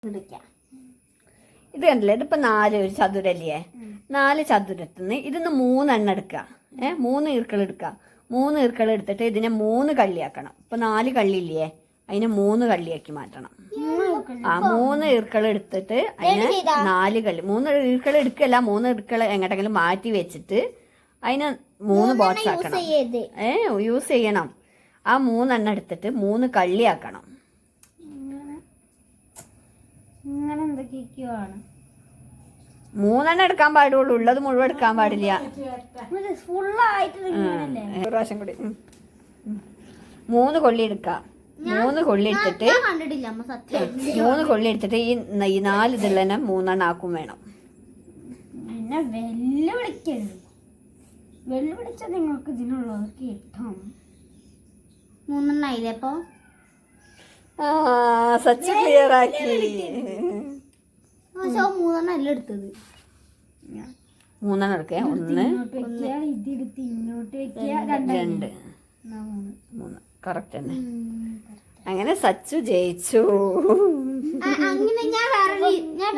ഇത് കണ്ടില്ലേ, ഇതിപ്പോ 4 ഒരു ചതുരല്ലേ, 4 ചതുരത്തിന് ഇതിന്ന് 3 എണ്ണം എടുക്കുക. 3 ഈർക്കൾ എടുക്കുക. 3 ഈർക്കൾ എടുത്തിട്ട് ഇതിനെ 3 കള്ളിയാക്കണം. ഇപ്പൊ 4 കള്ളിയില്ലേ, അതിനെ 3 കള്ളിയാക്കി മാറ്റണം. 3 ഈർക്കൾ എടുത്തിട്ട് അതിനെ 4 കള്ളി, 3 ഈർക്കൾ എടുക്കല്ല, 3 ഈർക്കൾ എങ്ങോട്ടെങ്കിലും മാറ്റി വെച്ചിട്ട് അതിനെ 3 ബോക്സ് ആക്കണം. യൂസ് ചെയ്യണം. ആ 3 എണ്ണം എടുത്തിട്ട് 3 കള്ളിയാക്കണം. ഇങ്ങനെ എന്തൊക്കെയോ ആണ്. 3 എണ്ണം എടുക്കാൻ പാടുള്ളൂ, ഉള്ളത് മുഴുവൻ എടുക്കാൻ പാടില്ല. ഒരു പ്രാവശ്യം കൂടി 3 കൊള്ളി എടുക്കാം. 3 കൊള്ളി എടുത്തിട്ട് 3 കൊള്ളി എടുത്തിട്ട് ഈ 4 ഇതിൽ തന്നെ 3 എണ്ണം ആക്കും വേണം. പിന്നെ വെല്ലുവിളിച്ച നിങ്ങൾക്ക് ഇതിനുള്ളത് കിട്ടും. 3 എണ്ണം ആയില്ലേ അപ്പൊ? സച്ച് ക്ലിയർ ആക്കി. 3 എണ്ണം അല്ല എടുത്തത്. 3 എണ്ണം എടുക്കേ. 1 ഇതെടുത്ത് ഇങ്ങോട്ട് വെക്കുക. 2 3 കറക്റ്റ് തന്നെ. അങ്ങനെ സച്ചു ജയിച്ചു. അങ്ങനെ ഞാൻ